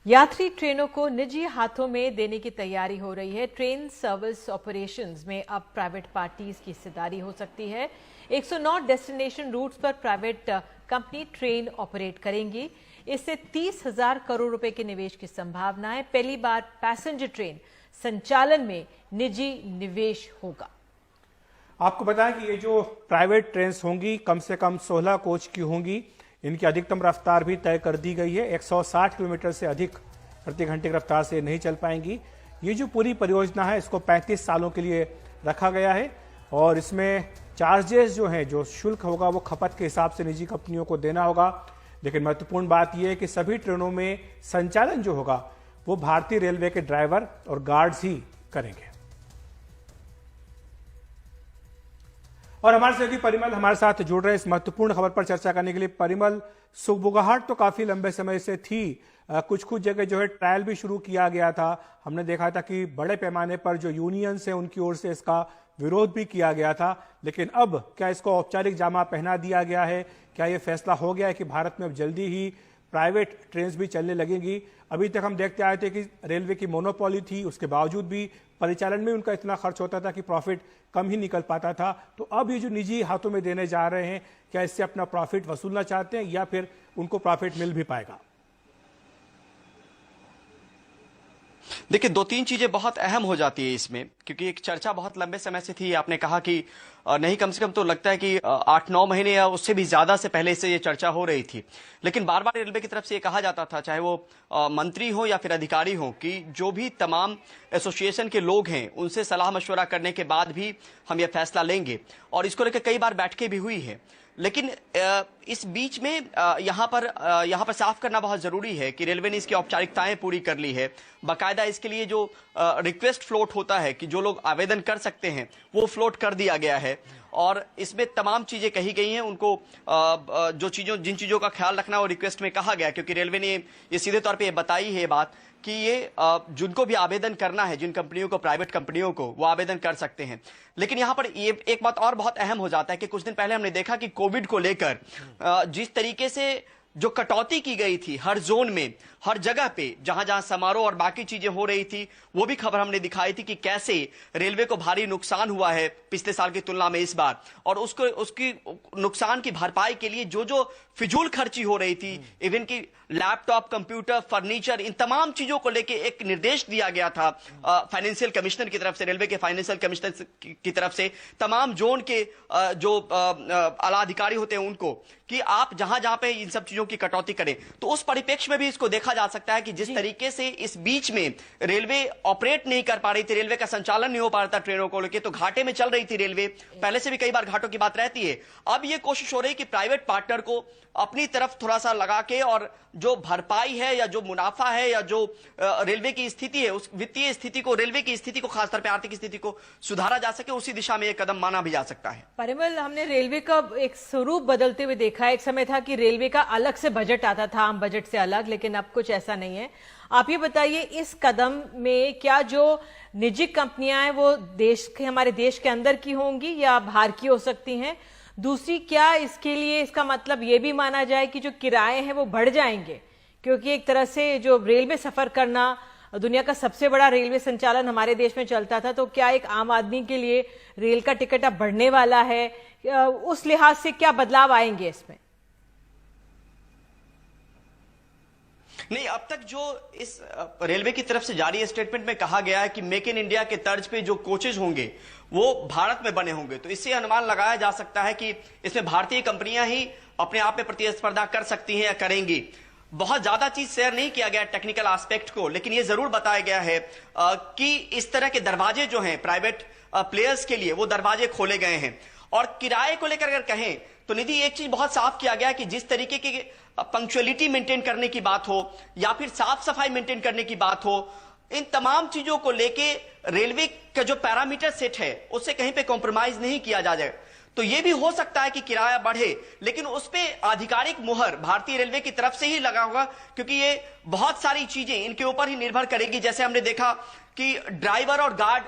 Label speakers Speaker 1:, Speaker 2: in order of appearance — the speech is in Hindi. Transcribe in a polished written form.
Speaker 1: यात्री ट्रेनों को निजी हाथों में देने की तैयारी हो रही है। ट्रेन सर्विस ऑपरेशंस में अब प्राइवेट पार्टीज की हिस्सेदारी हो सकती है। 109 डेस्टिनेशन रूट्स पर प्राइवेट कंपनी ट्रेन ऑपरेट करेंगी। इससे 30,000 करोड़ रुपए के निवेश की संभावना है। पहली बार पैसेंजर ट्रेन संचालन में निजी निवेश होगा।
Speaker 2: आपको बताएं कि ये जो प्राइवेट ट्रेन होंगी कम से कम 16 कोच की होंगी। इनकी अधिकतम रफ्तार भी तय कर दी गई है। 160 किलोमीटर से अधिक प्रति घंटे की रफ्तार से नहीं चल पाएंगी। ये जो पूरी परियोजना है इसको 35 सालों के लिए रखा गया है और इसमें चार्जेस जो हैं, जो शुल्क होगा वो खपत के हिसाब से निजी कंपनियों को देना होगा। लेकिन महत्वपूर्ण बात यह है कि सभी ट्रेनों में संचालन जो होगा वो भारतीय रेलवे के ड्राइवर और गार्ड्स ही करेंगे। और हमारे सहयोगी परिमल हमारे साथ जुड़ रहे इस महत्वपूर्ण खबर पर चर्चा करने के लिए। परिमल, सुगबुगाहट तो काफी लंबे समय से थी, कुछ जगह जो है ट्रायल भी शुरू किया गया था। हमने देखा था कि बड़े पैमाने पर जो यूनियंस है उनकी ओर से इसका विरोध भी किया गया था। लेकिन अब क्या इसको औपचारिक जामा पहना दिया गया है? क्या यह फैसला हो गया है कि भारत में अब जल्दी ही प्राइवेट ट्रेन भी चलने लगेंगी? अभी तक हम देखते आए थे कि रेलवे की मोनोपोली थी, उसके बावजूद भी परिचालन में उनका इतना खर्च होता था कि प्रॉफिट कम ही निकल पाता था। तो अब ये जो निजी हाथों में देने जा रहे हैं, क्या इससे अपना प्रॉफिट वसूलना चाहते हैं या फिर उनको प्रॉफिट मिल भी पाएगा?
Speaker 3: देखिए, दो तीन चीजें बहुत अहम हो जाती है इसमें, क्योंकि एक चर्चा बहुत लंबे समय से थी। आपने कहा कि नहीं, कम से कम तो लगता है कि 8-9 महीने या उससे भी ज्यादा से पहले से ये चर्चा हो रही थी। लेकिन बार बार रेलवे की तरफ से ये कहा जाता था, चाहे वो मंत्री हो या फिर अधिकारी हो, कि जो भी तमाम एसोसिएशन के लोग हैं उनसे सलाह मशवरा करने के बाद भी हम ये फैसला लेंगे। और इसको लेकर कई बार बैठकें भी हुई है। लेकिन इस बीच में यहाँ पर साफ करना बहुत जरूरी है कि रेलवे ने इसकी औपचारिकताएं पूरी कर ली है। बाकायदा इसके लिए जो रिक्वेस्ट फ्लोट होता है कि जो लोग आवेदन कर सकते हैं वो फ्लोट कर दिया गया है और इसमें तमाम चीजें कही गई हैं। उनको जिन चीजों का ख्याल रखना वो रिक्वेस्ट में कहा गया, क्योंकि रेलवे ने ये सीधे तौर पे ये बताई है बात कि ये जिनको भी आवेदन करना है, जिन कंपनियों को, प्राइवेट कंपनियों को, वो आवेदन कर सकते हैं। लेकिन यहां पर ये एक बात और बहुत अहम हो जाता है कि कुछ दिन पहले हमने देखा कि कोविड को लेकर जिस तरीके से जो कटौती की गई थी हर जोन में, हर जगह पे जहां जहां समारोह और बाकी चीजें हो रही थी, वो भी खबर हमने दिखाई थी कि कैसे रेलवे को भारी नुकसान हुआ है पिछले साल की तुलना में इस बार। और उसकी नुकसान की भरपाई के लिए जो फिजूल खर्ची हो रही थी, इवन की लैपटॉप, कंप्यूटर, फर्नीचर, इन तमाम चीजों को लेके एक निर्देश दिया गया था फाइनेंशियल कमिश्नर की तरफ से, रेलवे के फाइनेंशियल कमिश्नर की तरफ से तमाम जोन के जो आला अधिकारी होते हैं उनको, कि आप जहां जहां पे इन सब चीजों की कटौती करें। तो उस परिप्रेक्ष्य में भी इसको देखा जा सकता है कि जिस तरीके से इस बीच में रेलवे ऑपरेट नहीं कर पा रही थी, रेलवे का संचालन नहीं हो पा रहा था ट्रेनों को लेकर, तो घाटे में चल रही थी रेलवे। पहले से भी कई बार घाटों की बात रहती है। अब ये कोशिश हो रही है कि प्राइवेट पार्टनर को अपनी तरफ थोड़ा सा लगा के और जो भरपाई है या जो मुनाफा है या जो रेलवे की स्थिति है, उस वित्तीय स्थिति को, रेलवे की स्थिति को, खासतौर पर आर्थिक स्थिति को सुधारा जा सके, उसी दिशा में एक कदम माना भी जा सकता है।
Speaker 1: परिमल, हमने रेलवे का एक स्वरूप बदलते हुए देखा है। एक समय था कि रेलवे का अलग से बजट आता था, आम बजट से अलग, लेकिन अब कुछ ऐसा नहीं है। आप ये बताइए, इस कदम में क्या जो निजी कंपनियां हैं वो हमारे देश के अंदर की होंगी या बाहर की हो सकती हैं? दूसरी, क्या इसके लिए इसका मतलब ये भी माना जाए कि जो किराए हैं वो बढ़ जाएंगे? क्योंकि एक तरह से जो रेलवे सफर करना, दुनिया का सबसे बड़ा रेलवे संचालन हमारे देश में चलता था, तो क्या एक आम आदमी के लिए रेल का टिकट अब बढ़ने वाला है? उस लिहाज से क्या बदलाव आएंगे इसमें?
Speaker 3: नहीं, अब तक जो इस रेलवे की तरफ से जारी स्टेटमेंट में कहा गया है कि मेक इन इंडिया के तर्ज पे जो कोचेज होंगे वो भारत में बने होंगे, तो इससे अनुमान लगाया जा सकता है कि इसमें भारतीय कंपनियां ही अपने आप में प्रतिस्पर्धा कर सकती हैं या करेंगी। बहुत ज्यादा चीज शेयर नहीं किया गया टेक्निकल एस्पेक्ट को, लेकिन यह जरूर बताया गया है कि इस तरह के दरवाजे जो हैं प्राइवेट प्लेयर्स के लिए, वो दरवाजे खोले गए हैं। और किराए को लेकर अगर कहें तो निधि, एक चीज बहुत साफ किया गया है कि जिस तरीके की पंक्चुअलिटी मेंटेन करने की बात हो या फिर साफ सफाई मेंटेन करने की बात हो, इन तमाम चीजों को लेके रेलवे का जो पैरामीटर सेट है उससे कहीं पे कॉम्प्रोमाइज नहीं किया जाए। तो यह भी हो सकता है कि किराया बढ़े, लेकिन उस पे आधिकारिक मुहर भारतीय रेलवे की तरफ से ही लगा होगा, क्योंकि ये बहुत सारी चीजें इनके ऊपर ही निर्भर करेगी। जैसे हमने देखा कि ड्राइवर और गार्ड